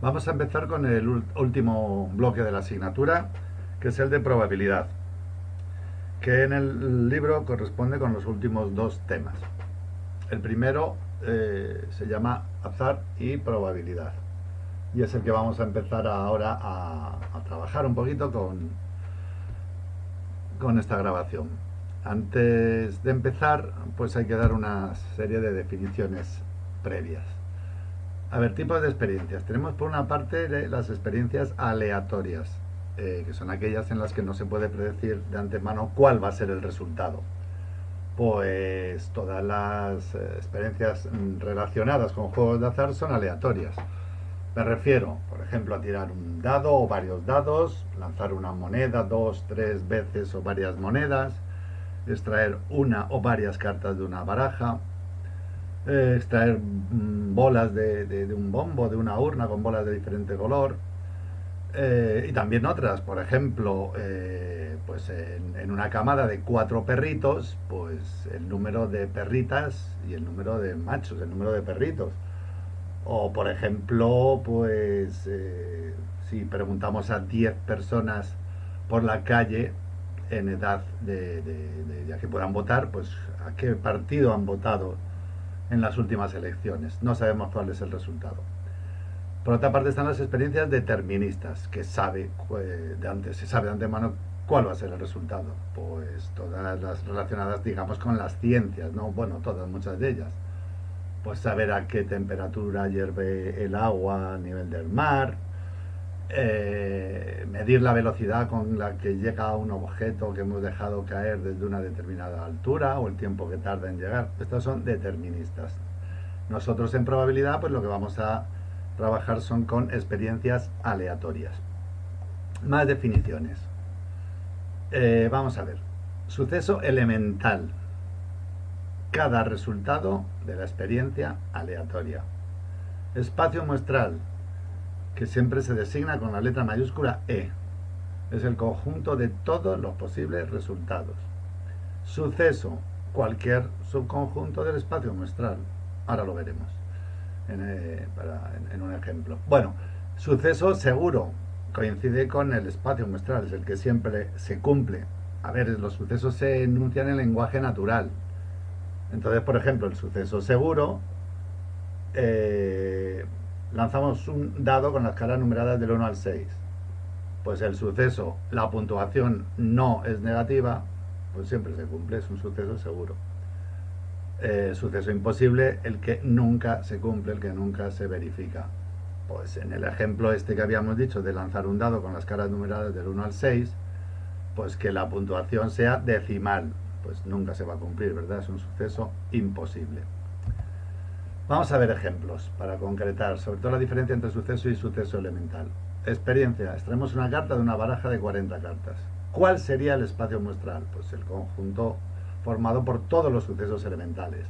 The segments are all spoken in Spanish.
Vamos a empezar con el último bloque de la asignatura, que es el de probabilidad, que en el libro corresponde con los últimos dos temas. El primero se llama azar y probabilidad, y es el que vamos a empezar ahora a trabajar un poquito con esta grabación. Antes de empezar, pues hay que dar una serie de definiciones previas. A ver, tipos de experiencias. Tenemos por una parte las experiencias aleatorias, que son aquellas en las que no se puede predecir de antemano cuál va a ser el resultado. Pues todas las experiencias relacionadas con juegos de azar son aleatorias. Me refiero, por ejemplo, a tirar un dado o varios dados, lanzar una moneda 2, 3 veces o varias monedas, extraer una o varias cartas de una baraja, extraer bolas de un bombo, de una urna con bolas de diferente color, y también otras, por ejemplo, pues en una camada de 4 perritos, pues el número de perritas y el número de machos, el número de perritos. O por ejemplo, pues si preguntamos a 10 personas por la calle en edad de ya que puedan votar, pues a qué partido han votado en las últimas elecciones. No sabemos cuál es el resultado. Por otra parte están las experiencias deterministas, que se sabe de antemano cuál va a ser el resultado. Pues todas las relacionadas, digamos, con las ciencias, ¿no? Bueno, todas, muchas de ellas. Pues saber a qué temperatura hierve el agua a nivel del mar, medir la velocidad con la que llega un objeto que hemos dejado caer desde una determinada altura o el tiempo que tarda en llegar. Estas son deterministas. Nosotros en probabilidad pues lo que vamos a trabajar son con experiencias aleatorias. Más definiciones. Vamos a ver. Suceso elemental. Cada resultado de la experiencia aleatoria. Espacio muestral, que siempre se designa con la letra mayúscula E. Es el conjunto de todos los posibles resultados. Suceso, cualquier subconjunto del espacio muestral. Ahora lo veremos en un ejemplo. Bueno, suceso seguro coincide con el espacio muestral, es el que siempre se cumple. A ver, los sucesos se enuncian en lenguaje natural. Entonces, por ejemplo, el suceso seguro, lanzamos un dado con las caras numeradas del 1 al 6. Pues el suceso, la puntuación no es negativa, pues siempre se cumple, es un suceso seguro. Suceso imposible, el que nunca se cumple, el que nunca se verifica. Pues en el ejemplo este que habíamos dicho de lanzar un dado con las caras numeradas del 1 al 6, pues que la puntuación sea decimal, pues nunca se va a cumplir, ¿verdad? Es un suceso imposible. Vamos a ver ejemplos para concretar, sobre todo la diferencia entre suceso y suceso elemental. Experiencia, extraemos una carta de una baraja de 40 cartas. ¿Cuál sería el espacio muestral? Pues el conjunto formado por todos los sucesos elementales,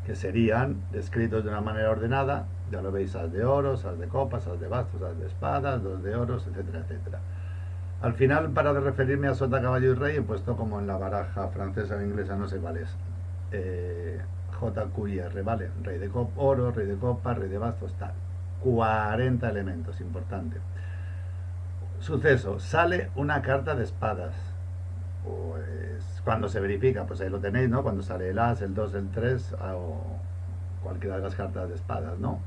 que serían descritos de una manera ordenada, ya lo veis, as de oros, as de copas, as de bastos, as de espadas, dos de oros, etcétera, etcétera. Al final, para referirme a sota, caballo y rey, he puesto como en la baraja francesa o inglesa, no sé cuál es. JQIR, ¿vale? Rey de oro, rey de copa, rey de bastos, tal. 40 elementos, importante. Suceso, sale una carta de espadas. Pues cuando se verifica, pues ahí lo tenéis, ¿no? Cuando sale el as, el 2, el 3 o cualquiera de las cartas de espadas, ¿no?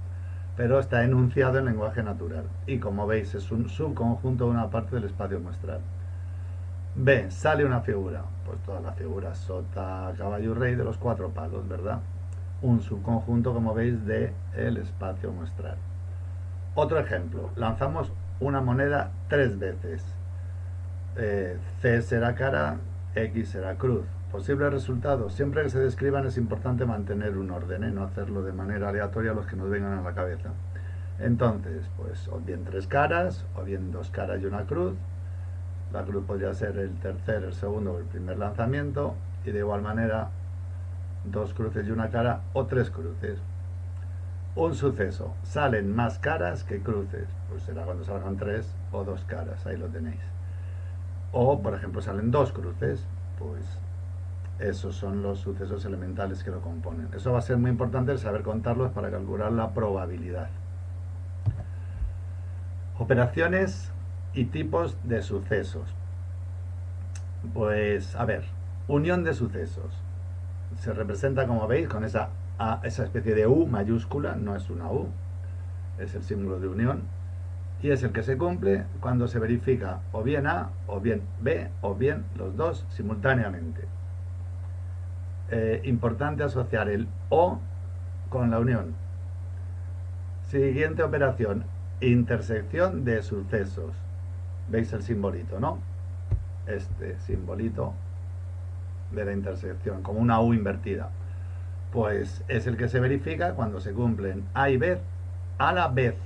Pero está enunciado en lenguaje natural. Y como veis, es un subconjunto de una parte del espacio muestral. B, sale una figura. Pues todas las figuras, sota, caballo y rey de los 4 palos, ¿verdad? Un subconjunto, como veis, de el espacio muestral. Otro ejemplo, lanzamos una moneda 3 veces. C será cara, X será cruz. Posibles resultados. Siempre que se describan es importante mantener un orden, no hacerlo de manera aleatoria los que nos vengan a la cabeza. Entonces, pues o bien 3 caras, o bien 2 caras y una cruz. La cruz podría ser el tercer, el segundo o el primer lanzamiento, y de igual manera 2 cruces y una cara o 3 cruces. Un suceso, salen más caras que cruces, pues será cuando salgan 3 o 2 caras, ahí lo tenéis. O, por ejemplo, salen 2 cruces, pues esos son los sucesos elementales que lo componen. Eso va a ser muy importante el saber contarlos para calcular la probabilidad. Operaciones y tipos de sucesos. Pues, a ver, unión de sucesos. Se representa, como veis, con esa especie de U mayúscula, no es una U, es el símbolo de unión, y es el que se cumple cuando se verifica o bien A, o bien B, o bien los dos simultáneamente. Importante asociar el O con la unión. Siguiente operación, intersección de sucesos. ¿Veis el simbolito, no? Este simbolito de la intersección, como una U invertida. Pues es el que se verifica cuando se cumplen A y B a la vez.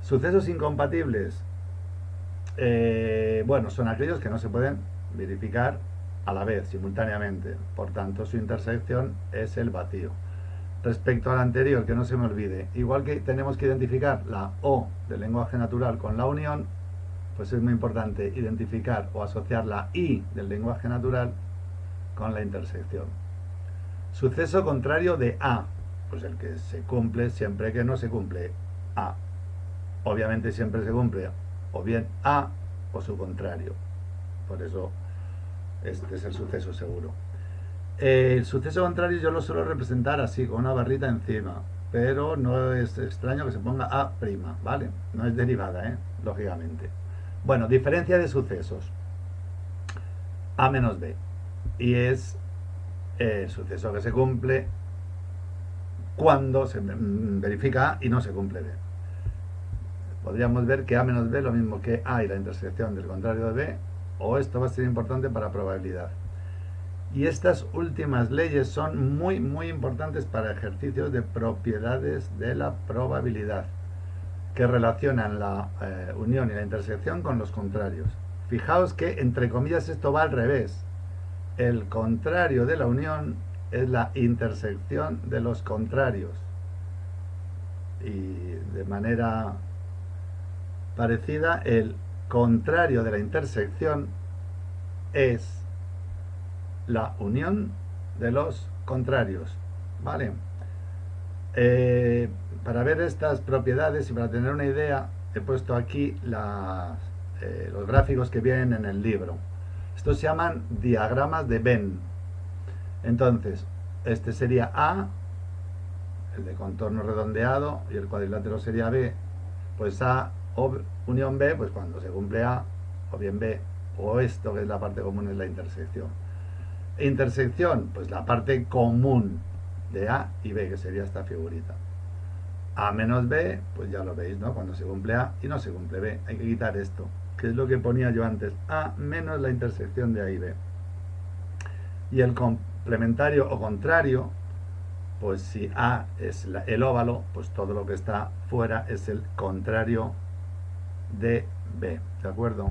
Sucesos incompatibles. Bueno, son aquellos que no se pueden verificar a la vez, simultáneamente. Por tanto, su intersección es el vacío. Respecto al anterior, que no se me olvide, igual que tenemos que identificar la O del lenguaje natural con la unión, pues es muy importante identificar o asociar la I del lenguaje natural con la intersección. Suceso contrario de A, pues el que se cumple siempre que no se cumple A. Obviamente siempre se cumple o bien A o su contrario. Por eso este es el suceso seguro. El suceso contrario yo lo suelo representar así, con una barrita encima. Pero no es extraño que se ponga A', ¿vale? No es derivada, lógicamente. Bueno, diferencia de sucesos. A menos B. Y es el suceso que se cumple cuando se verifica A y no se cumple B. Podríamos ver que A menos B es lo mismo que A y la intersección del contrario de B, o esto va a ser importante para probabilidad. Y estas últimas leyes son muy importantes para ejercicios de propiedades de la probabilidad, que relacionan la unión y la intersección con los contrarios. Fijaos que, entre comillas, esto va al revés. El contrario de la unión es la intersección de los contrarios. Y de manera parecida, el contrario de la intersección es la unión de los contrarios, ¿vale? Para ver estas propiedades y para tener una idea, he puesto aquí los gráficos que vienen en el libro. Estos se llaman diagramas de Venn. Entonces, este sería A, el de contorno redondeado, y el cuadrilátero sería B. Pues A o unión B, pues cuando se cumple A, o bien B, o esto que es la parte común es la intersección. Intersección, pues la parte común de A y B, que sería esta figurita. A menos B, pues ya lo veis, ¿no? Cuando se cumple A y no se cumple B. Hay que quitar esto, que es lo que ponía yo antes. A menos la intersección de A y B. Y el complementario o contrario, pues si A es el óvalo, pues todo lo que está fuera es el contrario de B. ¿De acuerdo?